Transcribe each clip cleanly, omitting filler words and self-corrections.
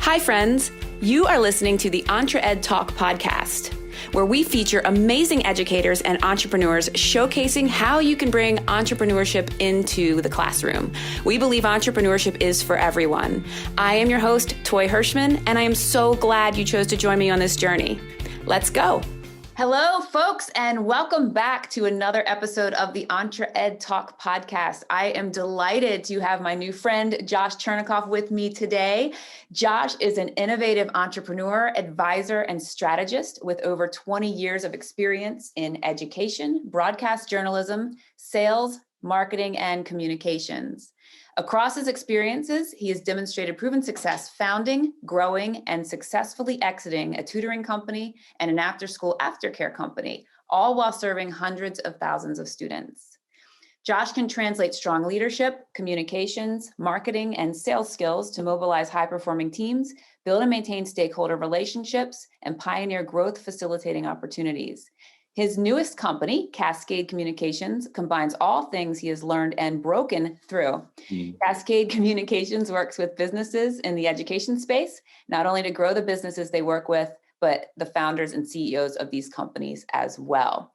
Hi, friends. You are listening to the EntreEd Talk podcast, where we feature amazing educators and entrepreneurs showcasing how you can bring entrepreneurship into the classroom. We believe entrepreneurship is for everyone. I am your host, Toy Hirschman, and I am so glad you chose to join me on this journey. Let's go. Hello, folks, and welcome back to another episode of the EntreEd Talk podcast. I am delighted to have my new friend, Josh Chernikoff, with me today. Josh is an innovative entrepreneur, advisor, and strategist with over 20 years of experience in education, broadcast journalism, sales, marketing, and communications. Across his experiences, he has demonstrated proven success founding, growing, and successfully exiting a tutoring company and an after-school aftercare company, all while serving hundreds of thousands of students. Josh can translate strong leadership, communications, marketing, and sales skills to mobilize high-performing teams, build and maintain stakeholder relationships, and pioneer growth facilitating opportunities. His newest company, Cascade Communications, combines all things he has learned and broken through. Cascade Communications works with businesses in the education space, not only to grow the businesses they work with, but the founders and CEOs of these companies as well.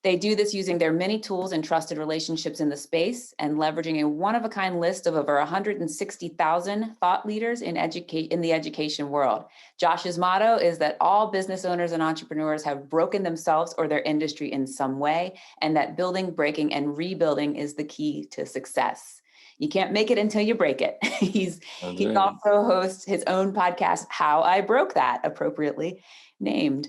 They do this using their many tools and trusted relationships in the space and leveraging a one-of-a-kind list of over 160,000 thought leaders in the education world. Josh's motto is that all business owners and entrepreneurs have broken themselves or their industry in some way, and that building, breaking, and rebuilding is the key to success. You can't make it until you break it. He also hosts his own podcast, How I Broke That, appropriately named.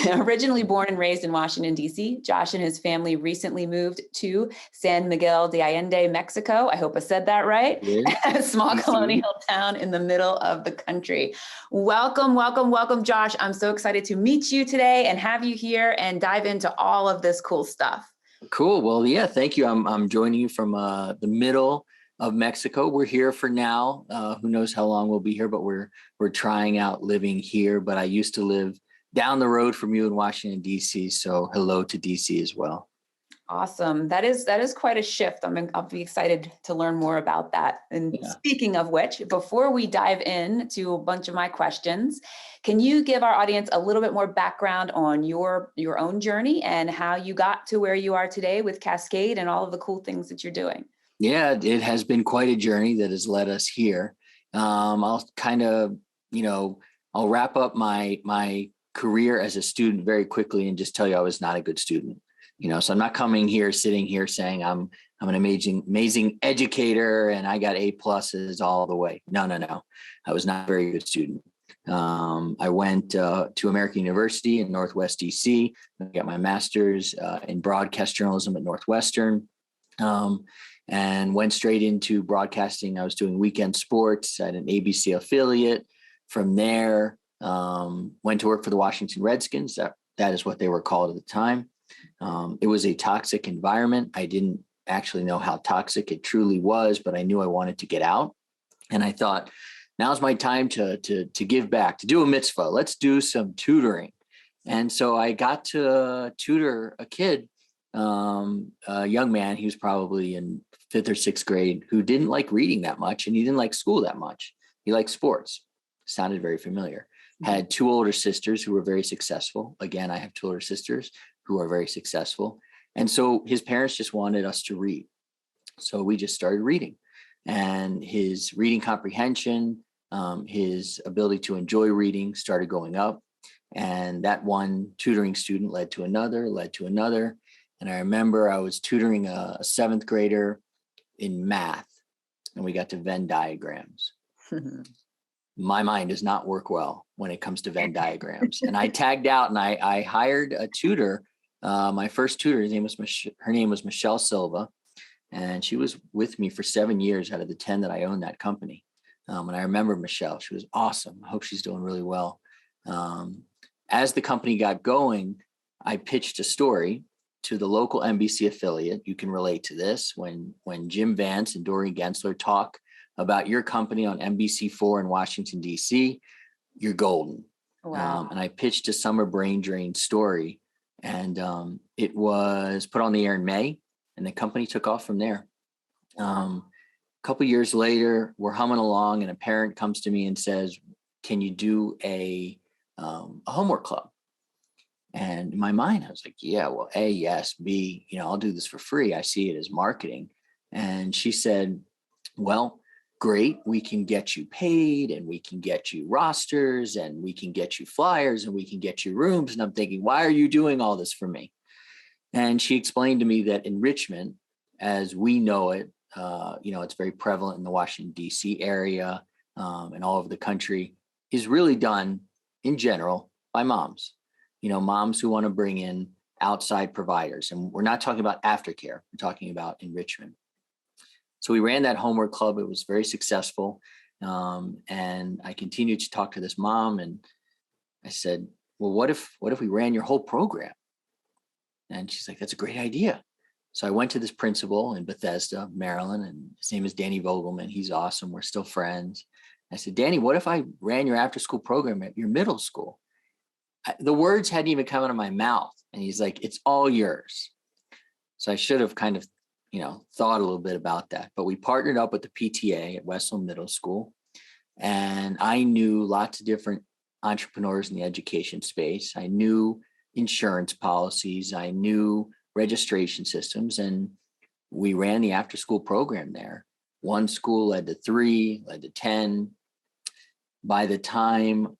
Originally born and raised in Washington, D.C., Josh and his family recently moved to San Miguel de Allende, Mexico. I hope I said that right. A small colonial town in the middle of the country. Welcome, welcome, welcome, Josh. I'm so excited to meet you today and have you here and dive into all of this cool stuff. Cool. Well, yeah, thank you. I'm joining you from the middle of Mexico. We're here for now. Who knows how long we'll be here, but we're trying out living here. But I used to live down the road from you in Washington, D.C. So hello to D.C. as well. Awesome. That is quite a shift. I'll be excited to learn more about that. And Speaking of which, before we dive into a bunch of my questions, can you give our audience a little bit more background on your own journey and how you got to where you are today with Cascade and all of the cool things that you're doing? Yeah, it has been quite a journey that has led us here. I'll kind of, I'll wrap up my career as a student very quickly and just tell you I was not a good student. So I'm not sitting here saying I'm an amazing educator and I got A+ all the way. No. I was not a very good student. I went to American University in Northwest DC. I got my master's in broadcast journalism at Northwestern, and went straight into broadcasting. I was doing weekend sports at an ABC affiliate. From there, went to work for the Washington Redskins. That is what they were called at the time. It was a toxic environment. I didn't actually know how toxic it truly was, but I knew I wanted to get out. And I thought, now's my time to give back, to do a mitzvah. Let's do some tutoring. And so I got to tutor a kid, a young man. He was probably in 5th or 6th grade, who didn't like reading that much, and he didn't like school that much. He liked sports. Sounded very familiar. Had 2 older sisters who were very successful. Again, I have 2 older sisters who are very successful. And so his parents just wanted us to read. So we just started reading. And his reading comprehension, his ability to enjoy reading started going up. And that one tutoring student led to another. And I remember I was tutoring a 7th grader in math, and we got to Venn diagrams. My mind does not work well when it comes to Venn diagrams. And I tagged out and I hired a tutor. My first tutor, her name was Michelle Silva. And she was with me for 7 years out of the 10 that I owned that company. And I remember Michelle, she was awesome. I hope she's doing really well. As the company got going, I pitched a story to the local NBC affiliate. You can relate to this. When Jim Vance and Dori Gensler talk about your company on NBC4 in Washington, D.C., you're golden. Wow. And I pitched a summer brain drain story, and it was put on the air in May, and the company took off from there. A couple years later, we're humming along, and a parent comes to me and says, can you do a homework club? And in my mind, I was like, yeah, well, A, yes, B, I'll do this for free. I see it as marketing. And she said, well, great. We can get you paid, and we can get you rosters, and we can get you flyers, and we can get you rooms. And I'm thinking, why are you doing all this for me? And she explained to me that enrichment, as we know it, it's very prevalent in the Washington, D.C. area and all over the country, is really done in general by moms. Moms who want to bring in outside providers. And we're not talking about aftercare, we're talking about enrichment. So we ran that homework club. It was very successful. And I continued to talk to this mom, and I said, well, what if we ran your whole program? And she's like, that's a great idea. So I went to this principal in Bethesda, Maryland, and his name is Danny Vogelman. He's awesome. We're still friends. I said, Danny, what if I ran your after school program at your middle school? The words hadn't even come out of my mouth. And he's like, it's all yours. So I should have kind of, thought a little bit about that. But we partnered up with the PTA at Westland Middle School. And I knew lots of different entrepreneurs in the education space. I knew insurance policies. I knew registration systems. And we ran the after school program there. One school led to 3, led to 10. By the time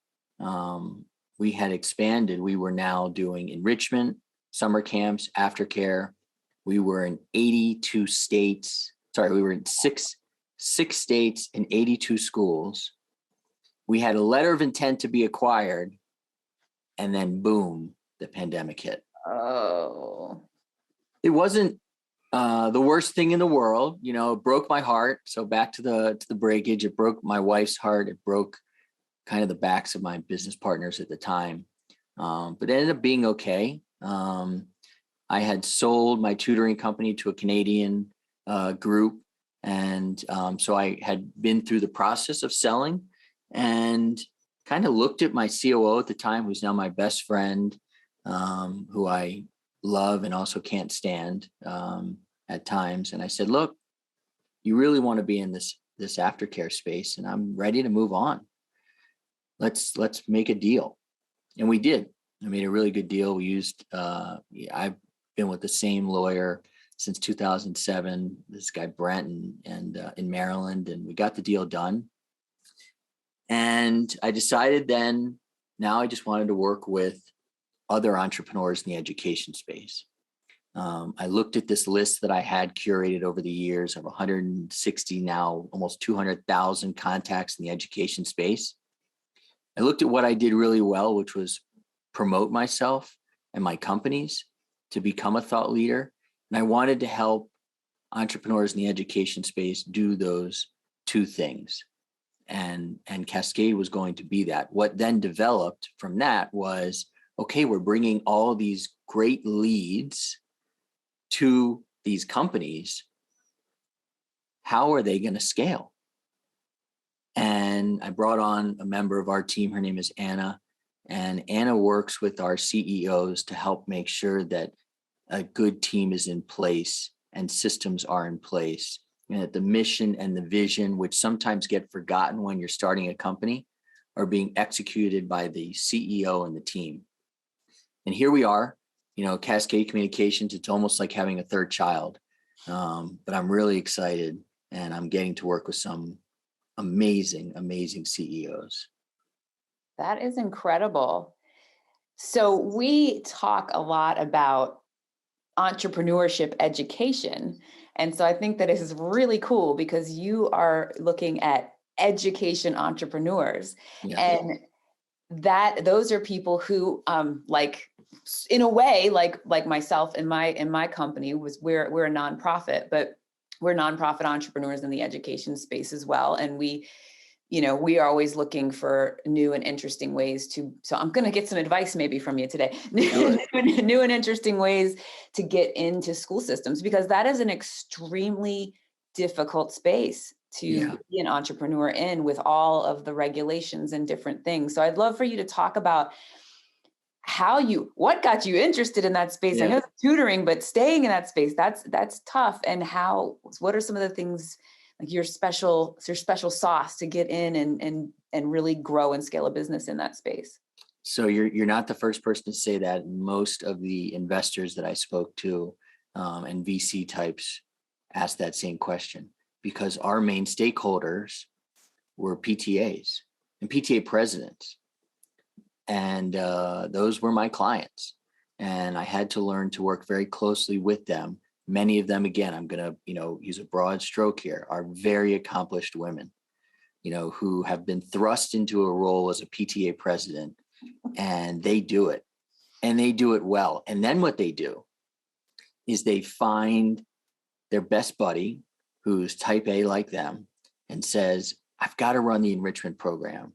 we had expanded, we were now doing enrichment, summer camps, aftercare. We were in 82 states. We were in six states and 82 schools. We had a letter of intent to be acquired, and then boom, the pandemic hit. Oh. It wasn't the worst thing in the world. It broke my heart. So back to the breakage, it broke my wife's heart. It broke kind of the backs of my business partners at the time. But it ended up being okay. I had sold my tutoring company to a Canadian group. And so I had been through the process of selling, and kind of looked at my COO at the time, who's now my best friend, who I love and also can't stand at times. And I said, look, you really want to be in this aftercare space, and I'm ready to move on. Let's make a deal. And we did. I made a really good deal. We used, I've been with the same lawyer since 2007, this guy Brent and in Maryland, and we got the deal done. And I decided then, now I just wanted to work with other entrepreneurs in the education space. I looked at this list that I had curated over the years of 160 now, almost 200,000 contacts in the education space. I looked at what I did really well, which was promote myself and my companies to become a thought leader. And I wanted to help entrepreneurs in the education space do those two things. And Cascade was going to be that. What then developed from that was, okay, we're bringing all these great leads to these companies. How are they going to scale? And I brought on a member of our team. Her name is Anna. And Anna works with our CEOs to help make sure that a good team is in place and systems are in place, and that the mission and the vision, which sometimes get forgotten when you're starting a company, are being executed by the CEO and the team. And here we are, Cascade Communications, it's almost like having a third child. But I'm really excited, and I'm getting to work with some amazing CEOs. That is incredible. So we talk a lot about entrepreneurship education. And so I think that this is really cool because you are looking at education entrepreneurs. Yeah. And those are people who in a way, like myself and my company we're a nonprofit, but we're nonprofit entrepreneurs in the education space as well. And we are always looking for new and interesting ways so I'm going to get some advice maybe from you today, new and interesting ways to get into school systems, because that is an extremely difficult space to be an entrepreneur in, with all of the regulations and different things. So I'd love for you to talk about what got you interested in that space. I know the tutoring, but staying in that space, that's tough. And what are some of the things, like your special sauce to get in and and really grow and scale a business in that space? So you're not the first person to say that. Most of the investors that I spoke to and VC types asked that same question, because our main stakeholders were PTAs and PTA presidents. And those were my clients. And I had to learn to work very closely with them. Many of them, again, I'm going to, use a broad stroke here, are very accomplished women, who have been thrust into a role as a PTA president, and they do it, and they do it well. And then what they do is they find their best buddy who's type A like them and says, I've got to run the enrichment program,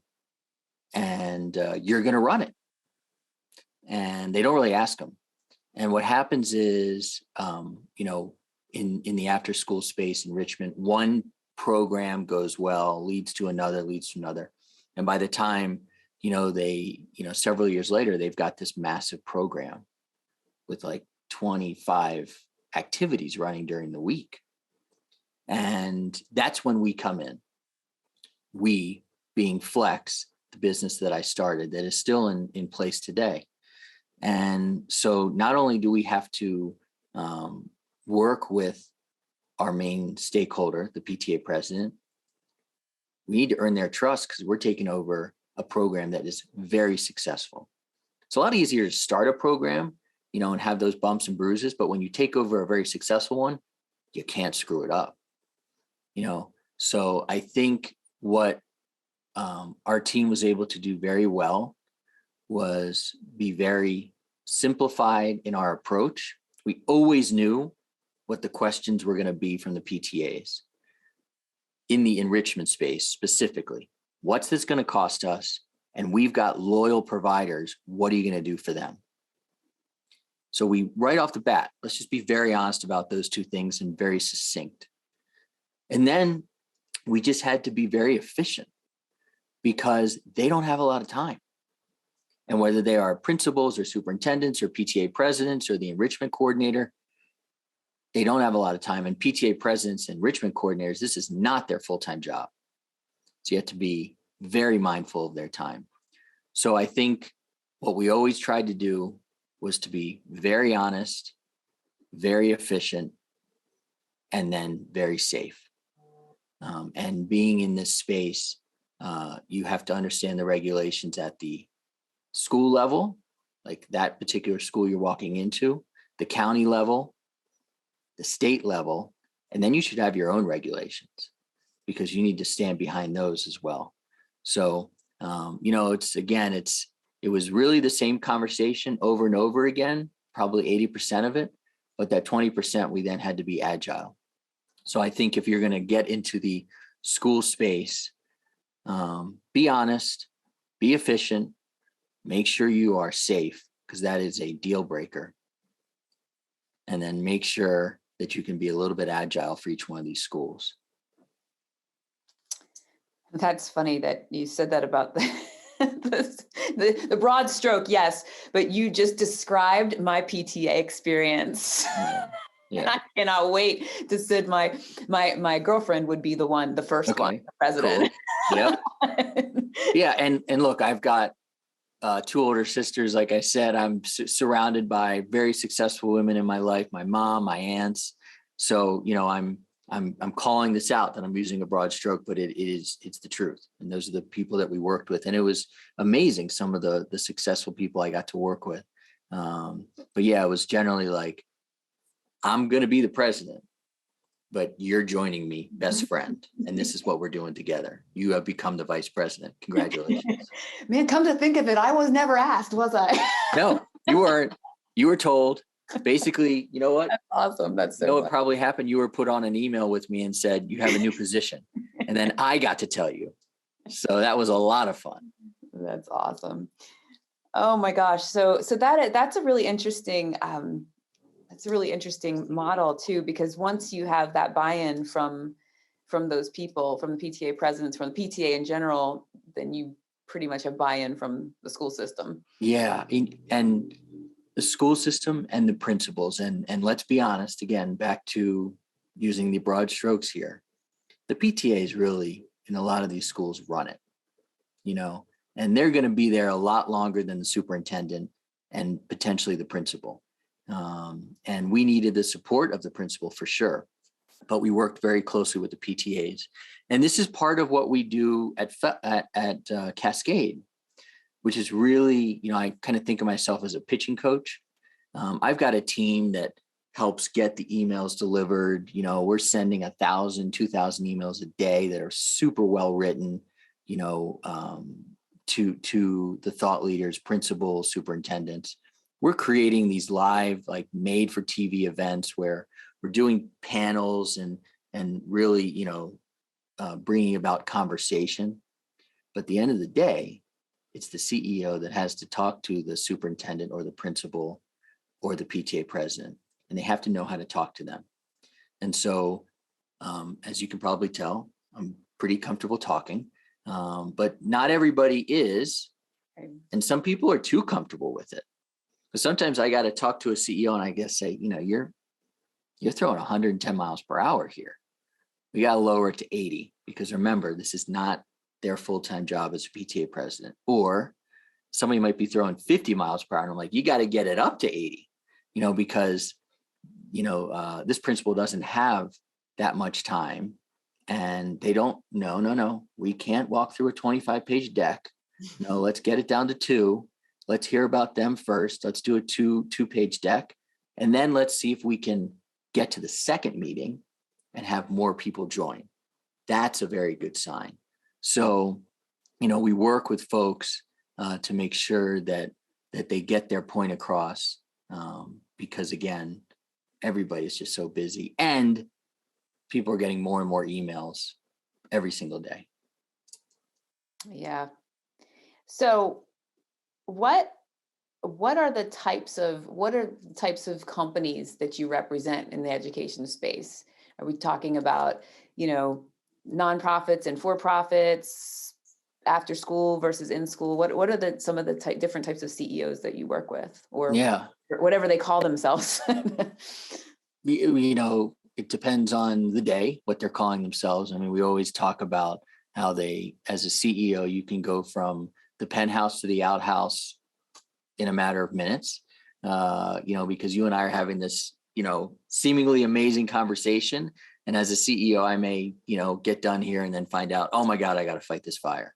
and you're going to run it. And they don't really ask them. And what happens is, in the after school space, enrichment, one program goes well, leads to another. And by the time, several years later, they've got this massive program with like 25 activities running during the week. And that's when we come in. We being Flex, the business that I started that is still in place today. And so not only do we have to work with our main stakeholder, the PTA president, we need to earn their trust because we're taking over a program that is very successful. It's a lot easier to start a program, and have those bumps and bruises. But when you take over a very successful one, you can't screw it up, So I think what our team was able to do very well was be very simplified in our approach. We always knew what the questions were going to be from the PTAs in the enrichment space specifically. What's this going to cost us? And we've got loyal providers. What are you going to do for them? So we, right off the bat, let's just be very honest about those two things and very succinct. And then we just had to be very efficient because they don't have a lot of time. And whether they are principals or superintendents or PTA presidents or the enrichment coordinator, they don't have a lot of time. And PTA presidents and enrichment coordinators, this is not their full-time job. So you have to be very mindful of their time. So I think what we always tried to do was to be very honest, very efficient, and then very safe. And being in this space, you have to understand the regulations at the school level, like that particular school you're walking into, the county level, the state level, and then you should have your own regulations because you need to stand behind those as well. So, it was really the same conversation over and over again, probably 80% of it, but that 20% we then had to be agile. So I think if you're going to get into the school space, be honest, be efficient, make sure you are safe because that is a deal breaker. And then make sure that you can be a little bit agile for each one of these schools. That's funny that you said that about the broad stroke, yes, but you just described my PTA experience. Yeah. And I cannot wait to sit my girlfriend would be the first one, the president. Cool. Yep. Yeah. And look, I've got two older sisters. Like I said, I'm surrounded by very successful women in my life, my mom, my aunts. So, I'm calling this out that I'm using a broad stroke, but it's the truth. And those are the people that we worked with. And it was amazing. Some of the successful people I got to work with. But yeah, it was generally like, I'm going to be the president, but you're joining me, best friend. And this is what we're doing together. You have become the vice president. Congratulations. Man, come to think of it, I was never asked, was I? No, you weren't. You were told. Basically, you know what? That's awesome. That's so what probably happened? You were put on an email with me and said, you have a new position. And then I got to tell you. So that was a lot of fun. That's awesome. Oh my gosh. So that's a really interesting, model too, because once you have that buy-in from those people, from the PTA presidents, from the PTA in general, then you pretty much have buy-in from the school system. Yeah. And the school system and the principals. And let's be honest, again, back to using the broad strokes here, the PTAs really, in a lot of these schools, run it. and they're going to be there a lot longer than the superintendent and potentially the principal. And we needed the support of the principal for sure, but we worked very closely with the PTAs. And this is part of what we do at Cascade, which is really, I kind of think of myself as a pitching coach. I've got a team that helps get the emails delivered. We're sending 1,000, 2,000 emails a day that are super well written, to the thought leaders, principals, superintendents. We're creating these live, like made for TV events where we're doing panels and really, bringing about conversation. But at the end of the day, it's the CEO that has to talk to the superintendent or the principal or the PTA president, and they have to know how to talk to them. And so, as you can probably tell, I'm pretty comfortable talking, but not everybody is. And some people are too comfortable with it. But sometimes I got to talk to a CEO and I guess say, you're throwing 110 miles per hour here. We got to lower it to 80 because remember, this is not their full-time job as a PTA president. Or somebody might be throwing 50 miles per hour. And I'm like, you got to get it up to 80, because, this principal doesn't have that much time and they don't, no, we can't walk through a 25-page deck. No, let's get it down to 2. Let's hear about them first. Let's do a two-page deck. And then let's see if we can get to the second meeting and have more people join. That's a very good sign. So, we work with folks to make sure that they get their point across, because again, everybody is just so busy and people are getting more and more emails every single day. Yeah. So what are the types of companies that you represent in the education space? Are we talking about, nonprofits and for-profits, after school versus in school? What are some of the different types of CEOs that you work with, or whatever they call themselves? It depends on the day, what they're calling themselves. I mean, we always talk about how as a CEO, you can go from the penthouse to the outhouse in a matter of minutes, because you and I are having this, seemingly amazing conversation. And as a CEO, I may, get done here and then find out, oh my God, I got to fight this fire.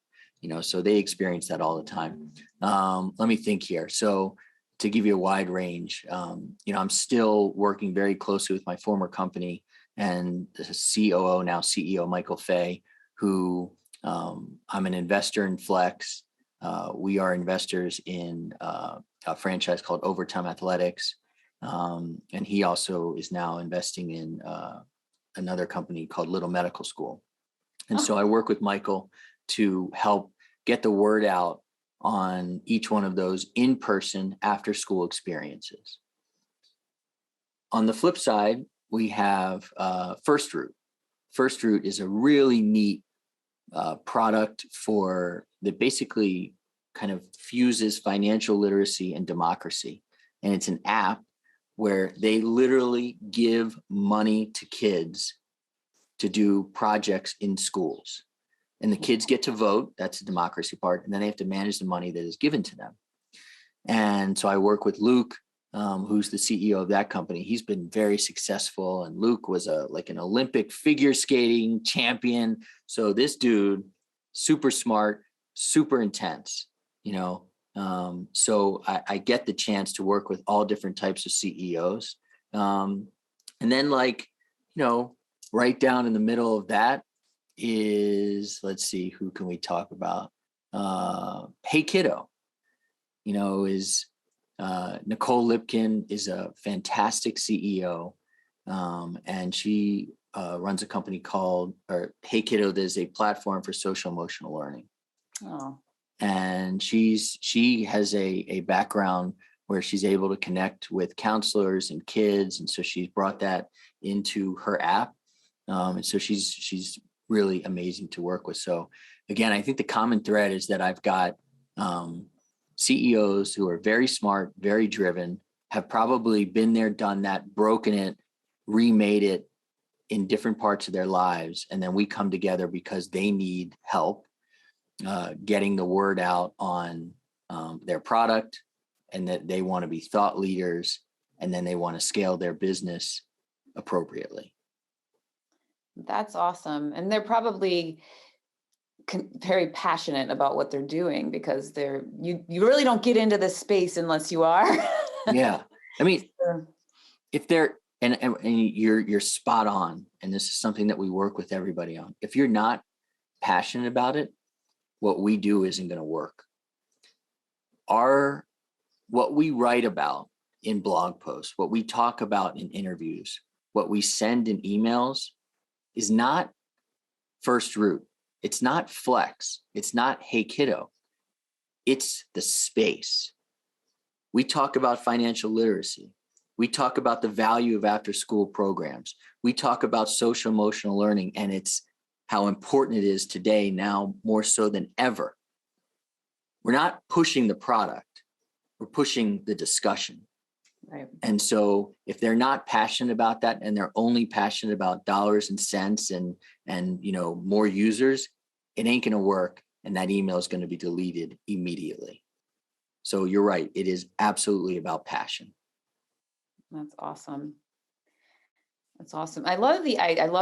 So they experience that all the time. Let me think here. So to give you a wide range, I'm still working very closely with my former company and the COO, now CEO, Michael Fay, who I'm an investor in Flex. We are investors in a franchise called Overtime Athletics. And he also is now investing in another company called Little Medical School. And so I work with Michael to help get the word out on each one of those in-person after school experiences. On the flip side, we have First Root. First Root is a really neat product that basically kind of fuses financial literacy and democracy. And it's an app where they literally give money to kids to do projects in schools. And the kids get to vote. That's the democracy part. And then they have to manage the money that is given to them. And so I work with Luke, who's the CEO of that company. He's been very successful. And Luke was an Olympic figure skating champion. So this dude, super smart, super intense, so I get the chance to work with all different types of CEOs. And then right down in the middle of that is, let's see, who can we talk about? Hey Kiddo, is Nicole Lipkin is a fantastic CEO. And she runs a company called Hey Kiddo. There's a platform for social emotional learning. Oh. And she has a background where she's able to connect with counselors and kids. And so she's brought that into her app. And so she's really amazing to work with. So again, I think the common thread is that I've got CEOs who are very smart, very driven, have probably been there, done that, broken it, remade it in different parts of their lives. And then we come together because they need help. getting the word out on their product, and that they want to be thought leaders, and then they want to scale their business appropriately. That's awesome. And they're probably very passionate about what they're doing, because you really don't get into this space unless you are. Yeah. I mean, Sure. if they're, and you're spot on. And this is something that we work with everybody on. If you're not passionate about it, what we do isn't going to work. What we write about in blog posts, what we talk about in interviews, what we send in emails is not first route. It's not flex. It's not, hey kiddo. It's the space. We talk about financial literacy. We talk about the value of after school programs. We talk about social emotional learning, and it's how important it is today, now more so than ever. We're not pushing the product. We're pushing the discussion. Right. And so if they're not passionate about that, and they're only passionate about dollars and cents and more users, it ain't going to work. And that email is going to be deleted immediately. So you're right. It is absolutely about passion. That's awesome. That's awesome. I love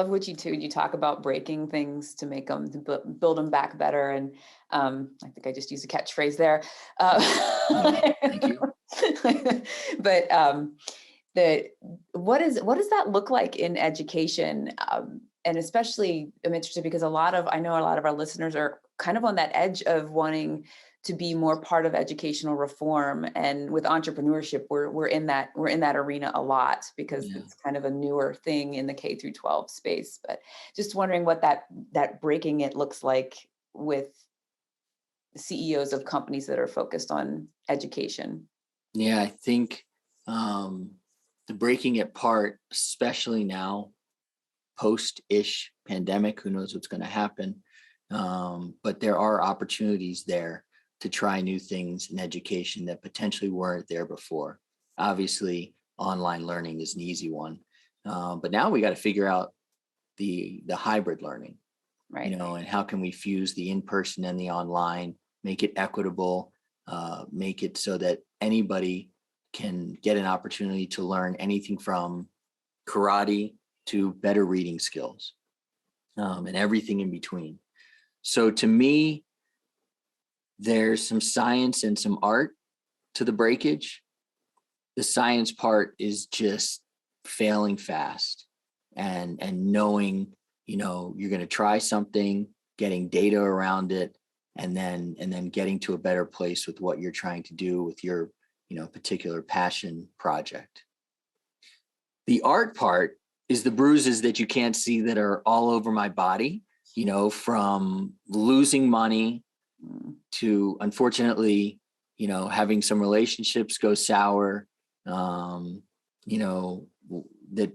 what you talk about breaking things to make them, to build them back better. And I think I just used a catchphrase there. Thank you. But what does that look like in education? And especially I'm interested because I know a lot of our listeners are kind of on that edge of wanting to be more part of educational reform. And with entrepreneurship, we're in that arena a lot, because it's kind of a newer thing in the K through 12 space. But just wondering what that breaking it looks like with CEOs of companies that are focused on education. Yeah, I think the breaking it part, especially now, post-ish pandemic, who knows what's going to happen. But there are opportunities there to try new things in education that potentially weren't there before. Obviously, online learning is an easy one. But now we got to figure out the hybrid learning, right? And how can we fuse the in-person and the online, make it equitable, make it so that anybody can get an opportunity to learn anything from karate to better reading skills, and everything in between. So to me, there's some science and some art to the breakage. The science part is just failing fast and knowing, you're going to try something, getting data around it, and then getting to a better place with what you're trying to do with your, particular passion project. The art part is the bruises that you can't see that are all over my body, from losing money to, unfortunately, having some relationships go sour. That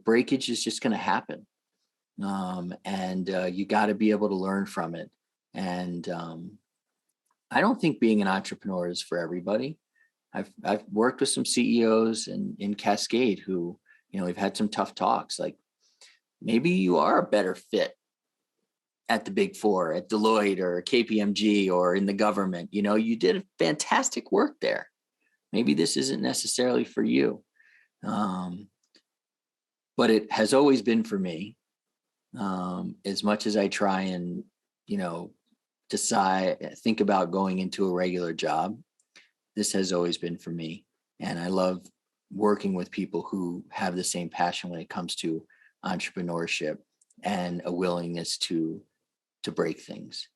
breakage is just going to happen. And you got to be able to learn from it. And I don't think being an entrepreneur is for everybody. I've worked with some CEOs in Cascade who, we've had some tough talks. Like, maybe you are a better fit at the Big Four, at Deloitte or KPMG or in the government. You did fantastic work there. Maybe this isn't necessarily for you. But it has always been for me. As much as I try and, think about going into a regular job, this has always been for me. And I love working with people who have the same passion when it comes to entrepreneurship and a willingness to break things.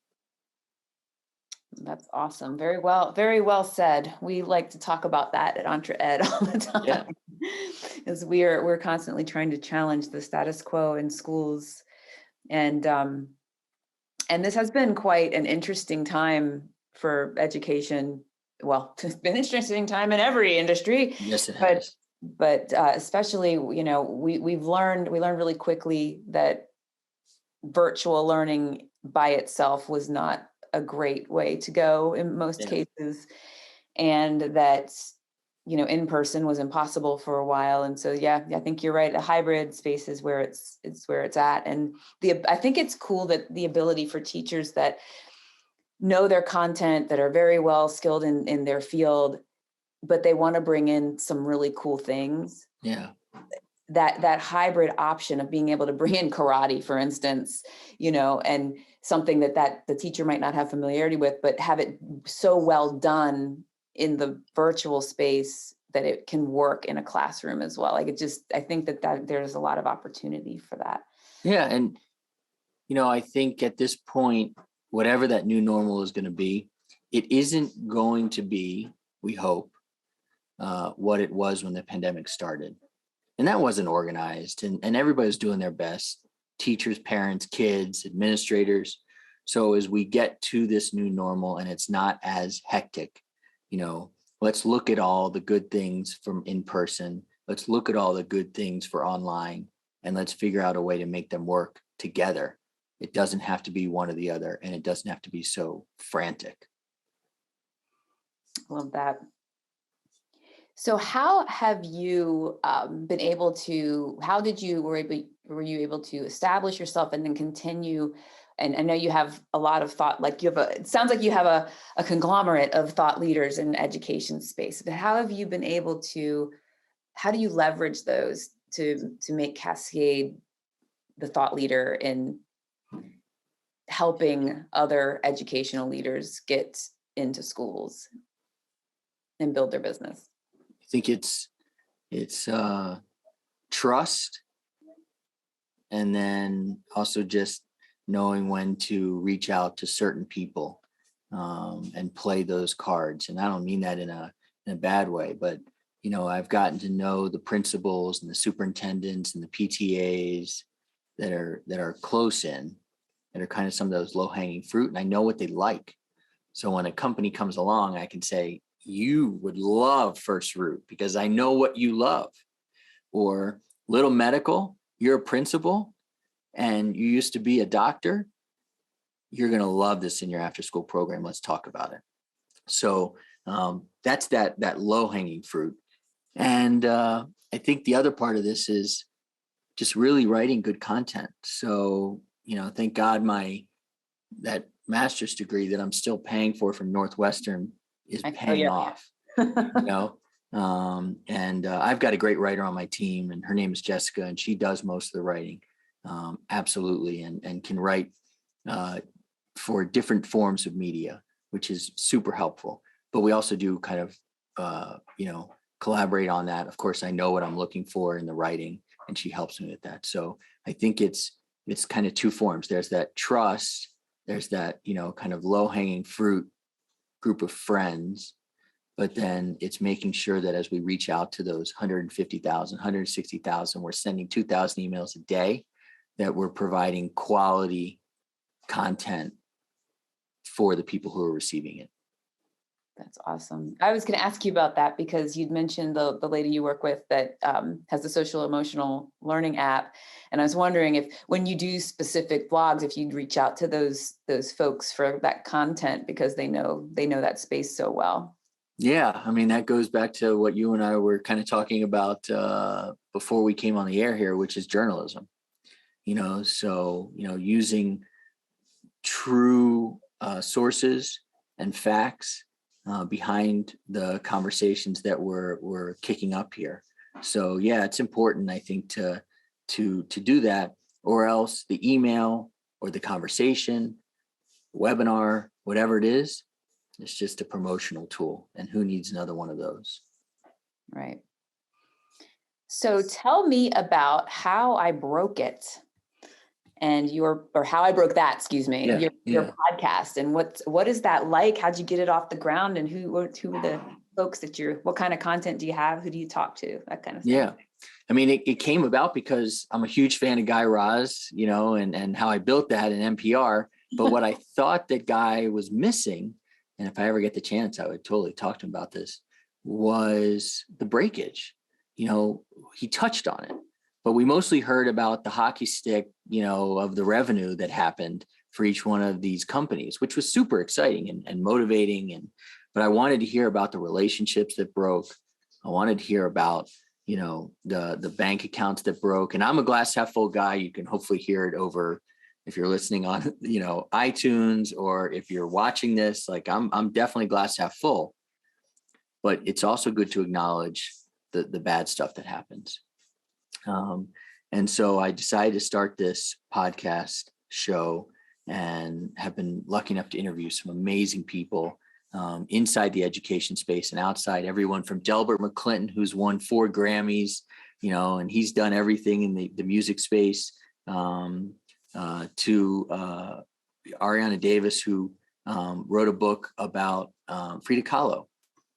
That's awesome. Very well said. We like to talk about that at EntreEd all the time, as we're constantly trying to challenge the status quo in schools. And this has been quite an interesting time for education. Well, it's been an interesting time in every industry. Yes, it has. But especially, we learned really quickly that virtual learning by itself was not a great way to go in most cases, and that in person was impossible for a while. And so I think you're right, a hybrid space is where it's at. And I think it's cool that the ability for teachers that know their content, that are very well skilled in their field, but they want to bring in some really cool things. Yeah. That hybrid option of being able to bring in karate, for instance, and something that the teacher might not have familiarity with, but have it so well done in the virtual space that it can work in a classroom as well. I think that there's a lot of opportunity for that. Yeah. And, I think at this point, whatever that new normal is going to be, it isn't going to be, we hope, what it was when the pandemic started. And that wasn't organized, and everybody's doing their best. Teachers, parents, kids, administrators. So as we get to this new normal and it's not as hectic, let's look at all the good things from in person. Let's look at all the good things for online, and let's figure out a way to make them work together. It doesn't have to be one or the other, and it doesn't have to be so frantic. Love that. So how have you been able to, were you able to establish yourself and then continue? And I know you have a lot of thought, it sounds like you have a conglomerate of thought leaders in the education space, but how do you leverage those to make Cascade the thought leader in helping other educational leaders get into schools and build their business? I think it's trust, and then also just knowing when to reach out to certain people and play those cards. And I don't mean that in a bad way, but I've gotten to know the principals and the superintendents and the PTAs that are close in, that are kind of some of those low-hanging fruit, and I know what they like. So when a company comes along, I can say, you would love First Root because I know what you love. Or Little Medical, you're a principal and you used to be a doctor. You're going to love this in your after school program. Let's talk about it. So that's that low hanging fruit. And I think the other part of this is just really writing good content. So, thank God that master's degree that I'm still paying for from Northwestern is paying off. And I've got a great writer on my team, and her name is Jessica, and she does most of the writing. Absolutely. And can write for different forms of media, which is super helpful. But we also do kind of, collaborate on that. Of course, I know what I'm looking for in the writing, and she helps me with that. So I think it's kind of two forms. There's that trust, there's that, kind of low hanging fruit group of friends, but then it's making sure that as we reach out to those 150,000, 160,000, we're sending 2,000 emails a day, that we're providing quality content for the people who are receiving it. That's awesome. I was going to ask you about that because you'd mentioned the lady you work with that has the social emotional learning app. And I was wondering if when you do specific blogs, if you'd reach out to those folks for that content because they know that space so well. Yeah. I mean, that goes back to what you and I were kind of talking about before we came on the air here, which is journalism. So, using true sources and facts behind the conversations that we're kicking up here. So yeah, it's important, I think, to do that, or else the email or the conversation, webinar, whatever it is, it's just a promotional tool. And who needs another one of those? Right. So tell me about how I broke it. And how I broke that, your podcast, and what is that like? How'd you get it off the ground? And who are the folks what kind of content do you have? Who do you talk to? That kind of thing. Yeah. I mean, it came about because I'm a huge fan of Guy Raz, and how I built that in NPR. But what I thought that Guy was missing, and if I ever get the chance, I would totally talk to him about this, was the breakage. He touched on it. But we mostly heard about the hockey stick, of the revenue that happened for each one of these companies, which was super exciting and motivating. But I wanted to hear about the relationships that broke. I wanted to hear about, the bank accounts that broke. And I'm a glass half full guy. You can hopefully hear it over if you're listening on, iTunes, or if you're watching this, like I'm definitely glass half full, but it's also good to acknowledge the bad stuff that happens. And so I decided to start this podcast show and have been lucky enough to interview some amazing people inside the education space and outside, everyone from Delbert McClinton, who's won 4 Grammys, and he's done everything in the music space, to Ariana Davis, who wrote a book about Frida Kahlo,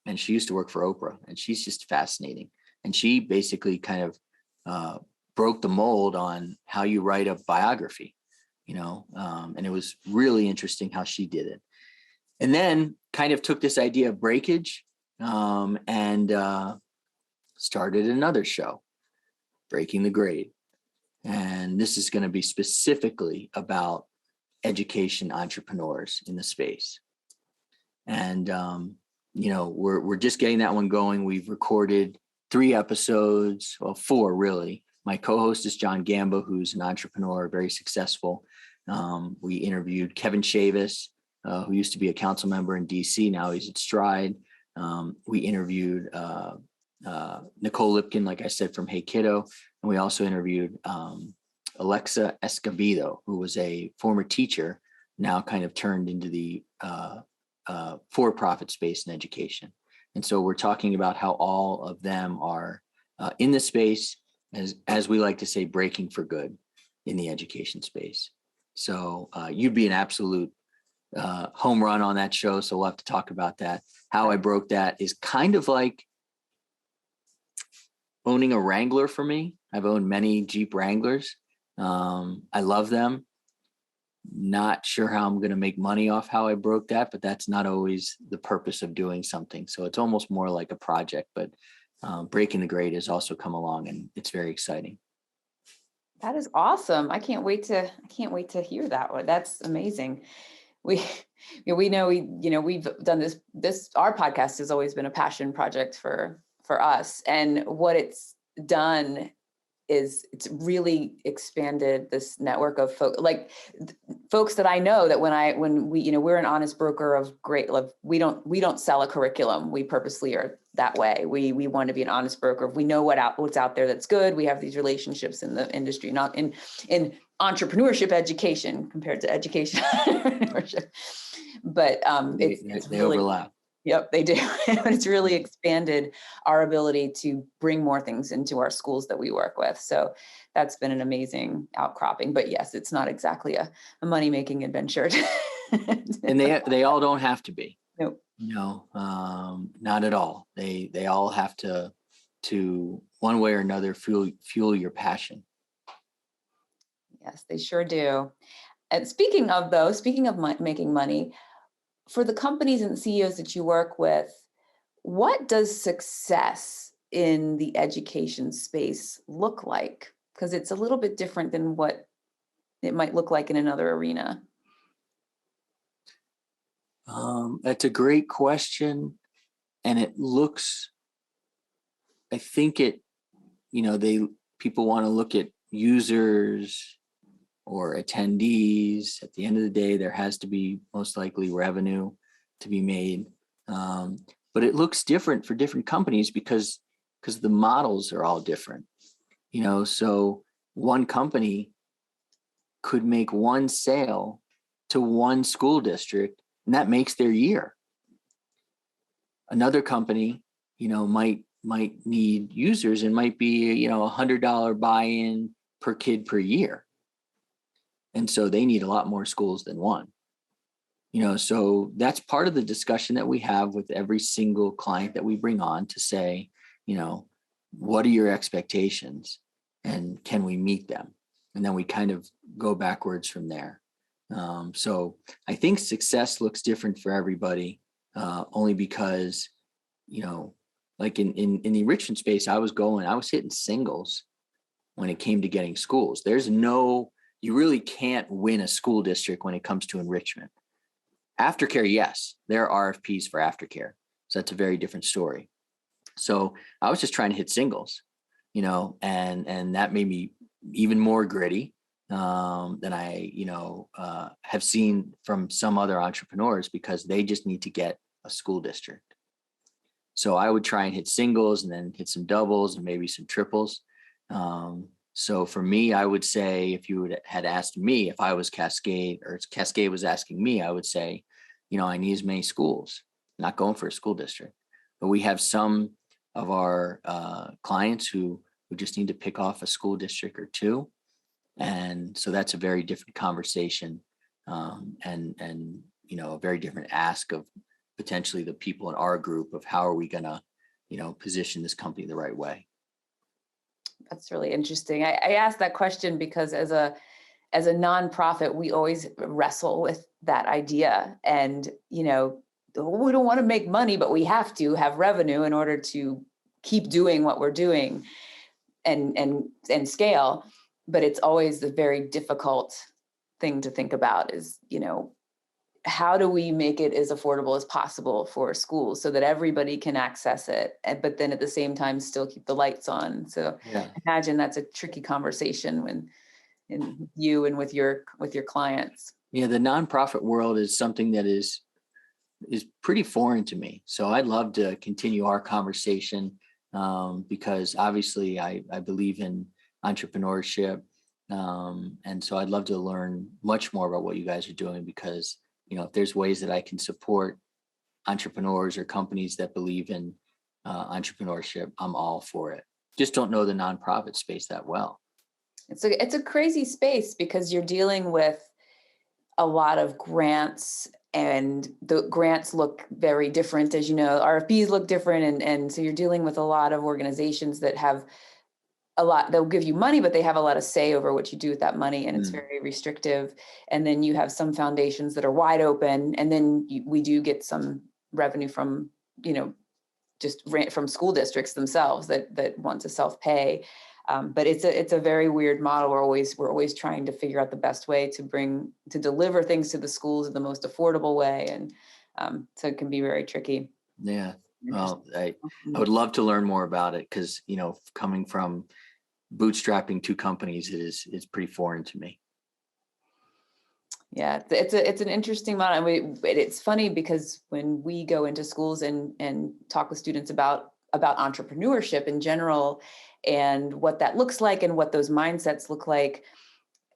and she used to work for Oprah, and she's just fascinating. And she basically kind of broke the mold on how you write a biography, and it was really interesting how she did it. And then kind of took this idea of breakage and started another show, Breaking the Grade. And this is going to be specifically about education entrepreneurs in the space. And, we're just getting that one going. We've recorded 3 episodes, well, 4 really. My co-host is John Gamba, who's an entrepreneur, very successful. We interviewed Kevin Chavis, who used to be a council member in DC. Now he's at Stride. We interviewed Nicole Lipkin, like I said, from Hey Kiddo. And we also interviewed Alexa Escobedo, who was a former teacher, now kind of turned into the for-profit space in education. And so we're talking about how all of them are in the space, as we like to say, breaking for good in the education space. So you'd be an absolute home run on that show. So we'll have to talk about that. How I broke that is kind of like owning a Wrangler for me. I've owned many Jeep Wranglers. I love them. Not sure how I'm going to make money off how I broke that, but that's not always the purpose of doing something. So it's almost more like a project, but Breaking the Grade has also come along, and it's very exciting. That is awesome. I can't wait to hear that one. That's amazing. We've done this, our podcast has always been a passion project for us. And what it's done is it's really expanded this network of folks that I know, that when we're an honest broker of great love. We don't sell a curriculum. We purposely are that way. We want to be an honest broker. We know what's out there that's good. We have these relationships in the industry, not in entrepreneurship education compared to education entrepreneurship. But it's they really overlap. Yep, they do. It's really expanded our ability to bring more things into our schools that we work with. So that's been an amazing outcropping. But yes, it's not exactly a money-making adventure. And they all don't have to be. Nope. Not at all. They all have to one way or another fuel your passion. Yes, they sure do. And speaking of making money, for the companies and CEOs that you work with, what does success in the education space look like? Because it's a little bit different than what it might look like in another arena. That's a great question. And it looks, I think people want to look at users or attendees. At the end of the day, there has to be most likely revenue to be made. But it looks different for different companies because the models are all different. So one company could make one sale to one school district, and that makes their year. Another company, might need users and might be, $100 buy-in per kid per year. And so they need a lot more schools than one. So that's part of the discussion that we have with every single client that we bring on to say, what are your expectations and can we meet them? And then we kind of go backwards from there. So I think success looks different for everybody, only because, like in the enrichment space, I was hitting singles when it came to getting schools. You really can't win a school district when it comes to enrichment. Aftercare, yes, there are RFPs for aftercare. So that's a very different story. So I was just trying to hit singles, and that made me even more gritty. than I, have seen from some other entrepreneurs, because they just need to get a school district. So I would try and hit singles and then hit some doubles and maybe some triples. So for me, I would say, if you had asked me if I was Cascade, or Cascade was asking me, I would say, I need as many schools, not going for a school district. But we have some of our clients who just need to pick off a school district or two. And so that's a very different conversation, and a very different ask of potentially the people in our group of how are we going to, position this company the right way. That's really interesting. I asked that question because as a nonprofit, we always wrestle with that idea. And, we don't want to make money, but we have to have revenue in order to keep doing what we're doing and scale. But it's always a very difficult thing to think about is, how do we make it as affordable as possible for schools so that everybody can access it, but then at the same time still keep the lights on? So yeah. Imagine that's a tricky conversation when in you and with your clients. Yeah, the nonprofit world is something that is pretty foreign to me. So I'd love to continue our conversation, because obviously I believe in entrepreneurship. And so I'd love to learn much more about what you guys are doing, because if there's ways that I can support entrepreneurs or companies that believe in entrepreneurship, I'm all for it. Just don't know the nonprofit space that well. It's a crazy space because you're dealing with a lot of grants, and the grants look very different, as you know, RFPs look different. And so you're dealing with a lot of organizations that have they'll give you money, but they have a lot of say over what you do with that money. And it's very restrictive. And then you have some foundations that are wide open. And then we do get some revenue from, just from school districts themselves that want to self-pay. But it's a very weird model. We're always trying to figure out the best way to deliver things to the schools in the most affordable way. And so it can be very tricky. Yeah. Well, I would love to learn more about it, because, coming from bootstrapping two companies, it's pretty foreign to me. Yeah, it's an interesting model. And it's funny because when we go into schools and talk with students about entrepreneurship in general and what that looks like and what those mindsets look like,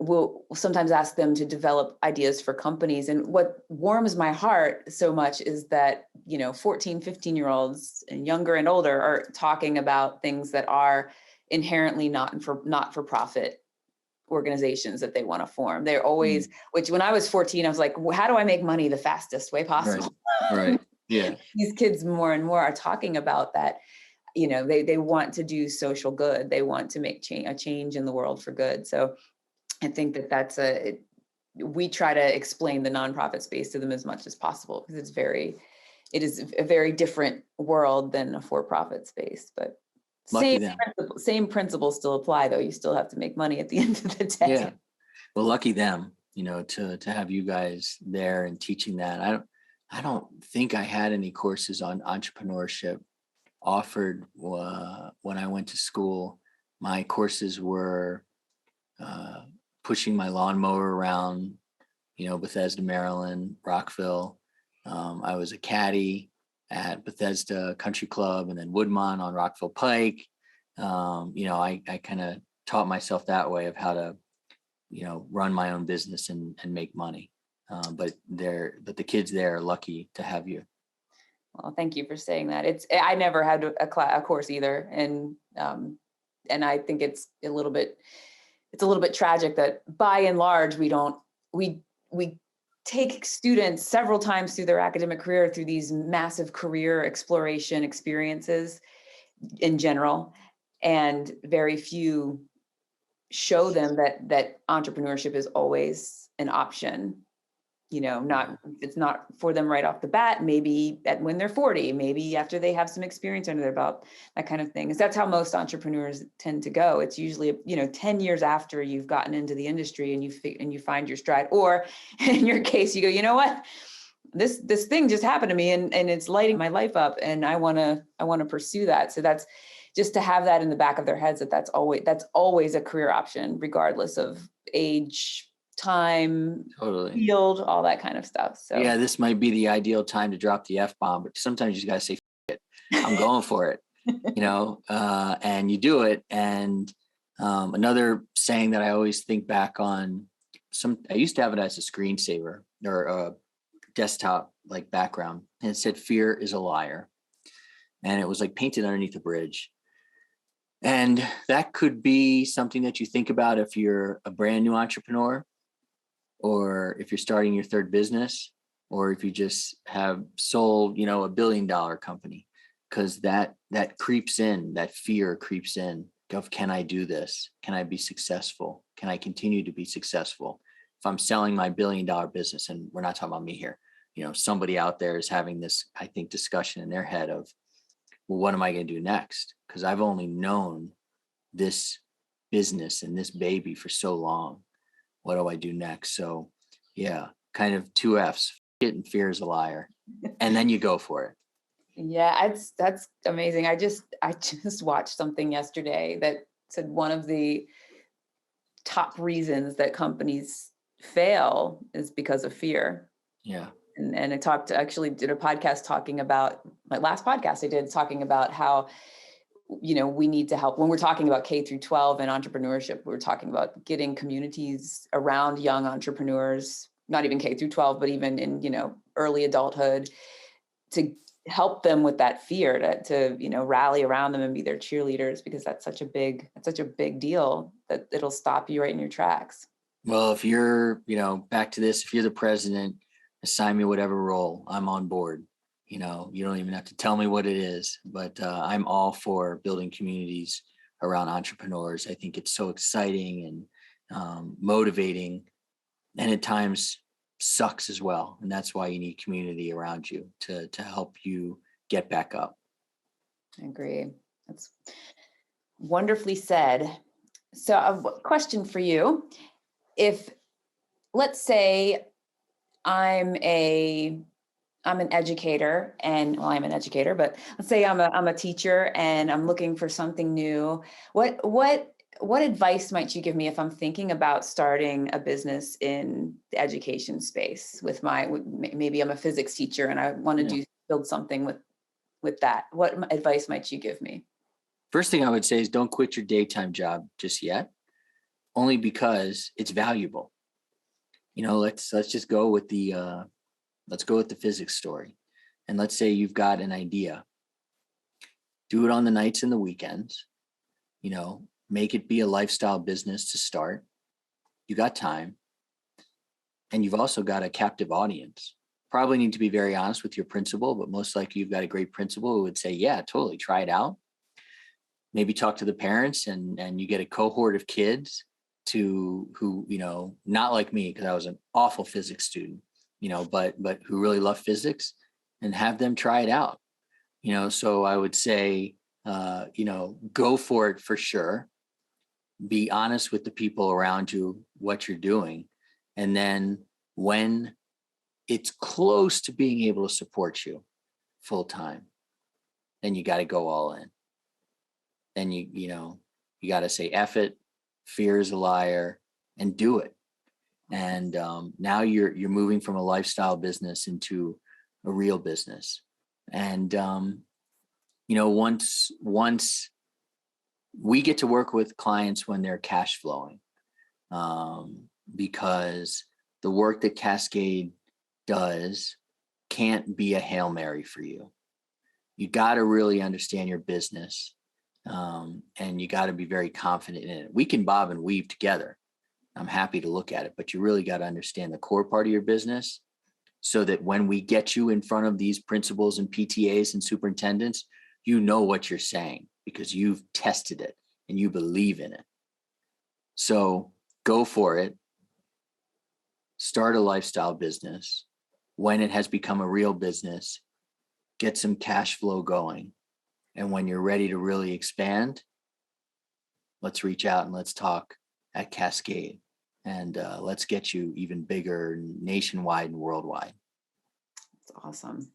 we'll sometimes ask them to develop ideas for companies. And what warms my heart so much is that, 14, 15-year-olds and younger and older are talking about things that are inherently not for profit organizations that they want to form. They're always, which when I was 14, I was like, well, how do I make money the fastest way possible? Right. Yeah. These kids more and more are talking about that. They want to do social good. They want to make a change in the world for good. So I think we try to explain the nonprofit space to them as much as possible, because it is a very different world than a for-profit space, but same principles still apply, though. You still have to make money at the end of the day. Yeah. Well, lucky them, to have you guys there and teaching that. I don't think I had any courses on entrepreneurship offered when I went to school. My courses were pushing my lawnmower around, Bethesda, Maryland, Rockville. I was a caddy at Bethesda Country Club, and then Woodmont on Rockville Pike. I kind of taught myself that way of how to, run my own business and make money. But the kids there are lucky to have you. Well, thank you for saying that. I never had a course either, and I think it's a little bit tragic that by and large we take students several times through their academic career through these massive career exploration experiences in general, and very few show them that entrepreneurship is always an option. It's not for them right off the bat, maybe when they're 40, maybe after they have some experience under their belt, that kind of thing. That's how most entrepreneurs tend to go. It's usually, 10 years after you've gotten into the industry and you find your stride, or in your case, you go, you know what, this thing just happened to me and it's lighting my life up, and I want to pursue that. So that's just to have that in the back of their heads, that's always a career option, regardless of age, time, Totally. field, all that kind of stuff. So yeah, this might be the ideal time to drop the F-bomb, but sometimes you just gotta say, F it. I'm going for it, and you do it. And another saying that I always think back on, I used to have it as a screensaver or a desktop like background, and it said, "Fear is a liar." And it was like painted underneath a bridge. And that could be something that you think about if you're a brand new entrepreneur, or if you're starting your third business, or if you just have sold, a $1 billion company, because that creeps in, that fear creeps in of, can I do this? Can I be successful? Can I continue to be successful? If I'm selling my $1 billion business, and we're not talking about me here, somebody out there is having this, I think, discussion in their head of, well, what am I going to do next? Because I've only known this business and this baby for so long. What do I do next? So yeah, kind of 2 F's, it and fear is a liar. And then you go for it. Yeah, that's amazing. I just watched something yesterday that said one of the top reasons that companies fail is because of fear. Yeah. And I did a podcast talking about, my last podcast I did, talking about how, we need to help when we're talking about K through 12 and entrepreneurship. We're talking about getting communities around young entrepreneurs, not even K through 12, but even in, early adulthood, to help them with that fear, to rally around them and be their cheerleaders, because that's such a big deal that it'll stop you right in your tracks. Well, if you're, back to this, if you're the president, assign me whatever role, I'm on board. You don't even have to tell me what it is, but I'm all for building communities around entrepreneurs. I think it's so exciting and motivating, and at times sucks as well. And that's why you need community around you to help you get back up. I agree. That's wonderfully said. So a question for you. If, let's say I'm an educator, and I'm an educator, but let's say I'm a teacher and I'm looking for something new. What advice might you give me if I'm thinking about starting a business in the education space maybe I'm a physics teacher and I want to build something with that. What advice might you give me? First thing I would say is don't quit your daytime job just yet, only because it's valuable. Let's just go with the physics story. And let's say you've got an idea. Do it on the nights and the weekends. Make it be a lifestyle business to start. You got time. And you've also got a captive audience. Probably need to be very honest with your principal, but most likely you've got a great principal who would say, yeah, totally, try it out. Maybe talk to the parents, and you get a cohort of kids who, not like me, because I was an awful physics student, but who really love physics, and have them try it out. So I would say, go for it for sure. Be honest with the people around you, what you're doing. And then when it's close to being able to support you full time, then you got to go all in. Then you got to say, F it, fear is a liar, and do it. And now you're moving from a lifestyle business into a real business. And once we get to work with clients when they're cash flowing, because the work that Cascade does can't be a Hail Mary for you. You got to really understand your business, and you got to be very confident in it. We can bob and weave together. I'm happy to look at it, but you really got to understand the core part of your business, so that when we get you in front of these principals and PTAs and superintendents, you know what you're saying because you've tested it and you believe in it. So go for it. Start a lifestyle business. When it has become a real business, get some cash flow going. And when you're ready to really expand, let's reach out and let's talk at Cascade. And let's get you even bigger nationwide and worldwide. That's awesome.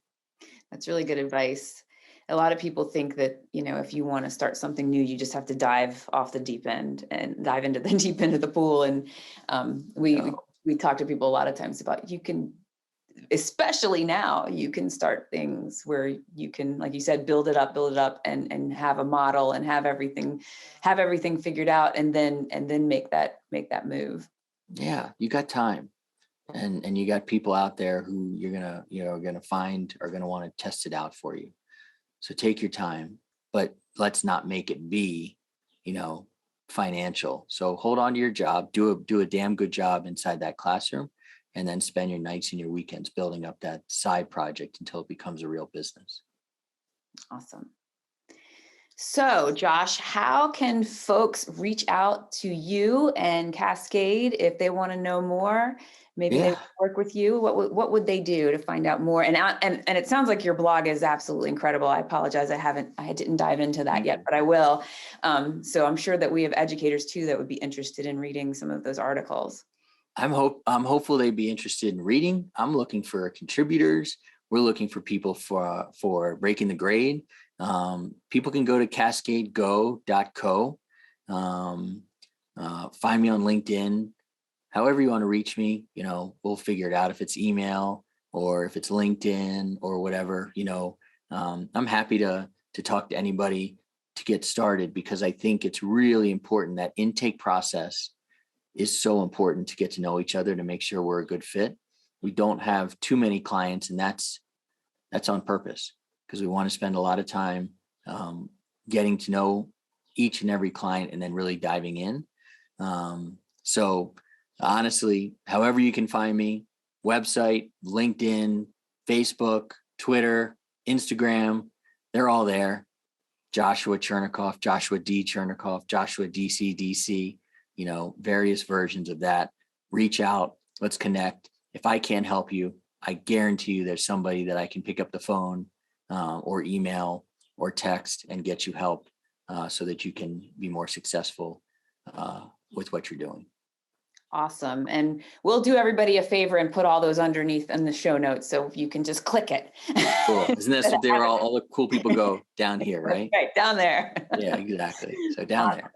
That's really good advice. A lot of people think that, if you want to start something new, you just have to dive off the deep end and dive into the deep end of the pool. And we talk to people a lot of times about, you can, especially now, you can start things where you can, like you said, build it up and have a model and have everything figured out, and then make that move. Yeah, you got time. And you got people out there who you're gonna find are gonna want to test it out for you. So take your time, but let's not make it be, financial. So hold on to your job, do a damn good job inside that classroom, and then spend your nights and your weekends building up that side project until it becomes a real business. Awesome. So, Josh, how can folks reach out to you and Cascade if they want to know more? Maybe they work with you. What would they do to find out more? And it sounds like your blog is absolutely incredible. I apologize, I didn't dive into that yet, but I will. So I'm sure that we have educators too that would be interested in reading some of those articles. I'm hopeful they'd be interested in reading. I'm looking for contributors. We're looking for people for breaking the grade. People can go to cascadego.co. Find me on LinkedIn. However you want to reach me, we'll figure it out. If it's email or if it's LinkedIn or whatever, I'm happy to talk to anybody to get started, because I think it's really important. That intake process is so important to get to know each other, to make sure we're a good fit. We don't have too many clients, and that's on purpose, because we want to spend a lot of time getting to know each and every client and then really diving in. So honestly, however you can find me, website, LinkedIn, Facebook, Twitter, Instagram, they're all there. Joshua Chernikoff, Joshua D. Chernikoff, Joshua DC, various versions of that. Reach out, let's connect. If I can't help you, I guarantee you there's somebody that I can pick up the phone or email or text and get you help so that you can be more successful with what you're doing. Awesome. And we'll do everybody a favor and put all those underneath in the show notes, so you can just click it. Cool. Isn't that what all the cool people go down here, right? Right, down there. Yeah, exactly. So down there.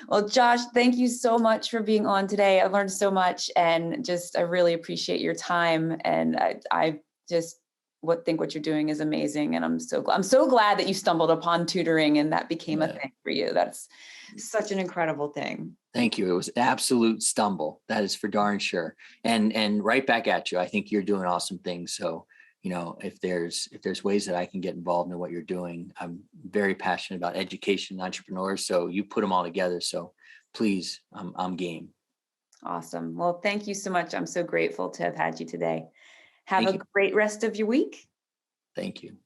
Well, Josh, thank you so much for being on today. I learned so much, and I really appreciate your time. And I just think what you're doing is amazing. And I'm so glad that you stumbled upon tutoring and that became a thing for you. That's such an incredible thing. Thank you. It was an absolute stumble. That is for darn sure. And right back at you. I think you're doing awesome things. So, if there's ways that I can get involved in what you're doing, I'm very passionate about education and entrepreneurs. So you put them all together. So please, I'm game. Awesome. Well, thank you so much. I'm so grateful to have had you today. Have a great rest of your week. Thank you.